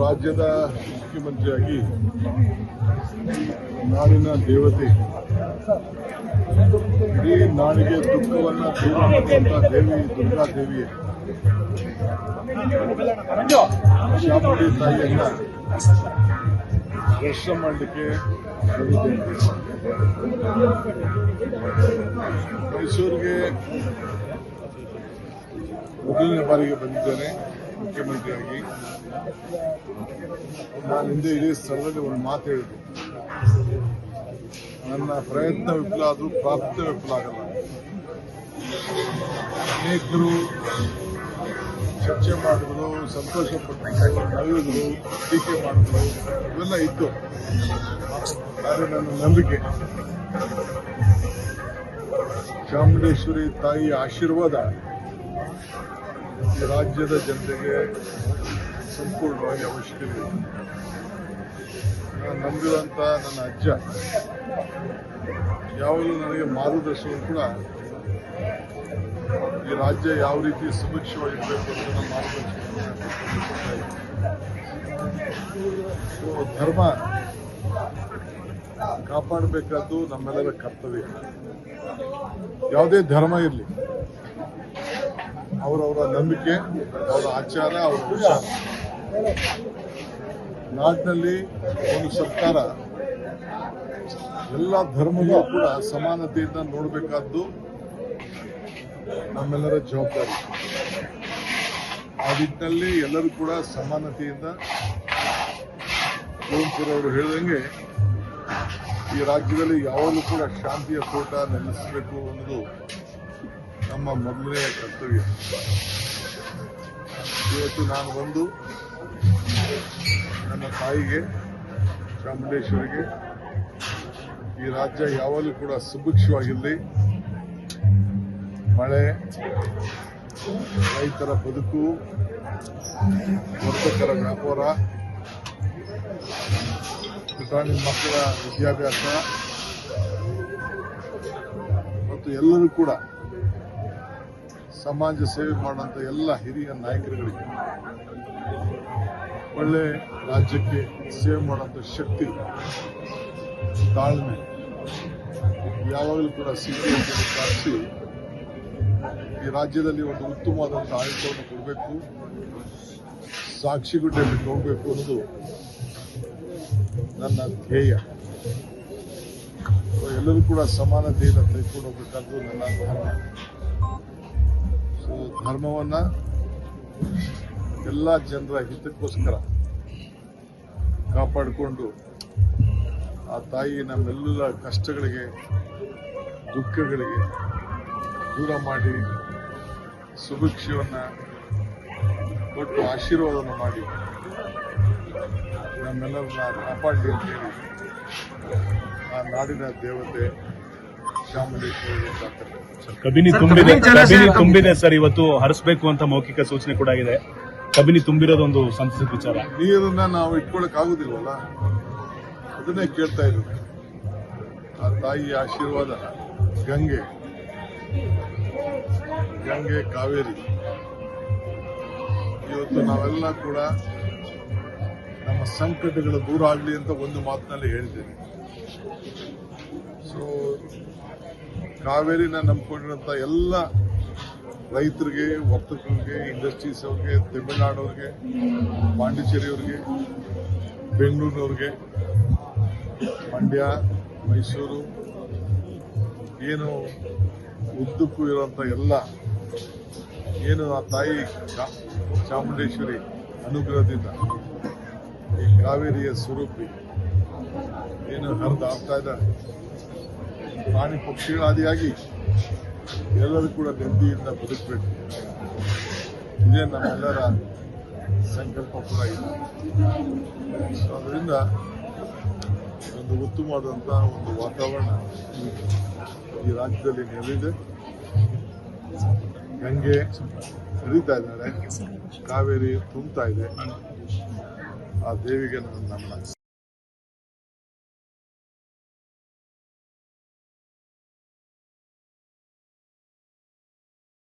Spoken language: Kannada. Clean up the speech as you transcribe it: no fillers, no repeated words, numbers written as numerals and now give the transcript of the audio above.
ರಾಜ್ಯದ ಮುಖ್ಯಮಂತ್ರಿಯಾಗಿ ನಾಡಿನ ದೇವತೆ, ಇಡೀ ನಾಡಿಗೆ ದುಃಖವನ್ನು ದೂರ ಮಾಡುವಂತಹ ದೇವಿ ದುರ್ಗಾದೇವಿಯ ಚಾಮುಂಡಿ ತಾಯಿಯನ್ನ ದರ್ಶನ ಮಾಡಲಿಕ್ಕೆ ಮೈಸೂರಿಗೆ ಮೊದಲನೇ ಬಾರಿಗೆ ಬಂದಿದ್ದೇನೆ ಮುಖ್ಯಮಂತ್ರಿಯಾಗಿ. ನಾನು ಹಿಂದೆ ಇಡೀ ಸ್ಥಳದಲ್ಲಿ ಒಂದು ಮಾತು ಹೇಳಿದೆ, ನನ್ನ ಪ್ರಯತ್ನ ವಿಫಲ ಆದರೂ ಪ್ರಾರ್ಥನೆ ವಿಫಲ ಆಗಲ್ಲ. ಅನೇಕರು ಚರ್ಚೆ ಮಾಡಿದ್ರು, ಸಂತೋಷಪಟ್ಟರು, ನಲಿದ್ರು, ಟೀಕೆ ಮಾಡಿದ್ರು, ಇವೆಲ್ಲ ಇತ್ತು. ಆದರೆ ನನ್ನ ನಂಬಿಕೆ ಚಾಮುಂಡೇಶ್ವರಿ ತಾಯಿಯ ಆಶೀರ್ವಾದ ಈ ರಾಜ್ಯದ ಜನತೆಗೆ ಸಂಪೂರ್ಣವಾಗಿ ಅವಶ್ಯಕತೆ. ನಾನು ನಂಬಿರುವಂಥ ನನ್ನ ಅಜ್ಜ ಯಾವಾಗಲೂ ನನಗೆ ಮಾರ್ಗದರ್ಶನ ಕೂಡ ಈ ರಾಜ್ಯ ಯಾವ ರೀತಿ ಸುಭಿಕ್ಷವಾಗಿರಬೇಕು ಅಂತ ನನ್ನ ಮಾರ್ಗದರ್ಶನ. ಧರ್ಮ ಕಾಪಾಡಬೇಕಾದ್ದು ನಮ್ಮೆಲ್ಲರ ಕರ್ತವ್ಯ. ಯಾವುದೇ ಧರ್ಮ ಇರಲಿ, ಅವರವರ ನಂಬಿಕೆ, ಅವರ ಆಚಾರ, ಅವರ ವಿಚಾರ. ನಾಡಿನಲ್ಲಿ ಒಂದು ಸರ್ಕಾರ ಎಲ್ಲ ಧರ್ಮಗಳು ಕೂಡ ಸಮಾನತೆಯಿಂದ ನೋಡಬೇಕಾದ್ದು ನಮ್ಮೆಲ್ಲರ ಜವಾಬ್ದಾರಿ. ಆ ನಿಟ್ಟಿನಲ್ಲಿ ಎಲ್ಲರೂ ಕೂಡ ಸಮಾನತೆಯಿಂದ, ಕುವೆಂಪುರವರು ಹೇಳಿದಂಗೆ ಈ ರಾಜ್ಯದಲ್ಲಿ ಯಾವಾಗಲೂ ಕೂಡ ಶಾಂತಿಯ ತೋಟ ನೆಲೆಸಬೇಕು ಅನ್ನೋದು ನಮ್ಮ ಮೊದಲನೆಯ ಕರ್ತವ್ಯ. ಇವತ್ತು ನಾನು ಬಂದು ನನ್ನ ತಾಯಿಗೆ, ಚಾಮುಂಡೇಶ್ವರಿಗೆ, ಈ ರಾಜ್ಯ ಯಾವಾಗಲೂ ಕೂಡ ಸುಭಿಕ್ಷವಾಗಿರಲಿ, ಮಳೆ, ರೈತರ ಬದುಕು, ವರ್ತಕರ ವ್ಯಾಪಾರ, ಪುಟಾಣಿ ಮಕ್ಕಳ ವಿದ್ಯಾಭ್ಯಾಸ ಮತ್ತು ಎಲ್ಲರೂ ಕೂಡ ಸಮಾಜ ಸೇವೆ ಮಾಡುವಂಥ ಎಲ್ಲ ಹಿರಿಯ ನಾಯಕರುಗಳಿಗೆ ಒಳ್ಳೆ ರಾಜ್ಯಕ್ಕೆ ಸೇವೆ ಮಾಡುವಂಥ ಶಕ್ತಿ, ತಾಳ್ಮೆ ಯಾವಾಗಲೂ ಕೂಡ ಸಿದ್ಧತೆಯನ್ನು ಸಾಧಿಸಿ ಈ ರಾಜ್ಯದಲ್ಲಿ ಒಂದು ಉತ್ತಮವಾದಂಥ ಆಡಳಿತವನ್ನು ಕೊಡಬೇಕು, ಸಾಕ್ಷಿಗುಡ್ಡೆಯಲ್ಲಿ ಹೋಗಬೇಕು ಅನ್ನೋದು ನನ್ನ ಧ್ಯೇಯ. ಎಲ್ಲರೂ ಕೂಡ ಸಮಾನತೆಯಿಂದ ತೆಗೆದುಕೊಂಡು ಹೋಗಬೇಕಾದ್ದು ನನ್ನ ಧರ್ಮ. ಸೊ ಧರ್ಮವನ್ನು ಎಲ್ಲ ಜನರ ಹಿತಕ್ಕೋಸ್ಕರ ಕಾಪಾಡಿಕೊಂಡು ಆ ತಾಯಿ ನಮ್ಮೆಲ್ಲ ಕಷ್ಟಗಳಿಗೆ, ದುಃಖಗಳಿಗೆ ದೂರ ಮಾಡಿ ಸುಭಿಕ್ಷವನ್ನು ಕೊಟ್ಟು ಆಶೀರ್ವಾದವನ್ನು ಮಾಡಿ ನಮ್ಮೆಲ್ಲರನ್ನ ಕಾಪಾಡಲಿ ಅಂತ ಹೇಳಿ ಆ ನಾಡಿನ ದೇವತೆ ಚಾಮುಂಡೇಶ್ವರಿ ಕಬಿನಿ ತುಂಬಿದೆ ಸರ್. ಇವತ್ತು ಹರಿಸಬೇಕು ಅಂತ ಮೌಖಿಕ ಸೂಚನೆ ಕೂಡ ಆಗಿದೆ. ಕಬಿನಿ ತುಂಬಿರೋದೊಂದು ಸಂತಸದ ವಿಚಾರ. ನೀರನ್ನ ನಾವು ಇಟ್ಕೊಳಕ್ ಆಗುದಿಲ್ವಲ್ಲ, ಅದನ್ನೇ ಕೇಳ್ತಾ ಇದ್ದೀವಿ. ಆ ತಾಯಿಯ ಆಶೀರ್ವಾದ ಗಂಗೆ, ಕಾವೇರಿ. ಇವತ್ತು ನಾವೆಲ್ಲ ಕೂಡ ನಮ್ಮ ಸಂಕಟಗಳು ದೂರ ಆಗಲಿ ಅಂತ ಒಂದು ಮಾತಿನಲ್ಲಿ ಹೇಳಿದ್ದೇನೆ. ಸೊ ಕಾವೇರಿನ ನಂಬಿಕೊಂಡಿರುವಂಥ ಎಲ್ಲ ರೈತರಿಗೆ, ವರ್ತಕರಿಗೆ, ಇಂಡಸ್ಟ್ರೀಸ್ ಅವ್ರಿಗೆ, ತಮಿಳುನಾಡವ್ರಿಗೆ, ಪಾಂಡಿಚೇರಿಯವ್ರಿಗೆ, ಬೆಂಗಳೂರಿನವ್ರಿಗೆ, ಮಂಡ್ಯ, ಮೈಸೂರು, ಏನು ಉದ್ದಕ್ಕೂ ಇರುವಂಥ ಎಲ್ಲ ಏನು ಆ ತಾಯಿ ಚಾಮುಂಡೇಶ್ವರಿ ಅನುಗ್ರಹದಿಂದ ಈ ಕಾವೇರಿಯ ಸ್ವರೂಪಿ ಏನು ಹರಿದಾಡ್ತಾ ಇದ್ದಾರೆ, ಪ್ರಾಣಿ ಪಕ್ಷಿಗಳಾದಿಯಾಗಿ ಎಲ್ಲರೂ ಕೂಡ ನೆಮ್ಮದಿಯಿಂದ ಬದುಕಬೇಕು. ಇದೇ ನಮ್ಮೆಲ್ಲರ ಸಂಕಲ್ಪ ಕೂಡ ಇದೆ. ಸೊ ಅದರಿಂದ ಒಂದು ಉತ್ತಮವಾದಂಥ ಒಂದು ವಾತಾವರಣ ಈ ರಾಜ್ಯದಲ್ಲಿ ನೆಲೆದಿದೆ. ಗಂಗೆ ಹರಿತಾ ಇದ್ದಾಳೆ, ಕಾವೇರಿ ತುಂಬ್ತಾ ಇದೆ. ಆ ದೇವಿಗೆ ನನ್ನ ನಮನ.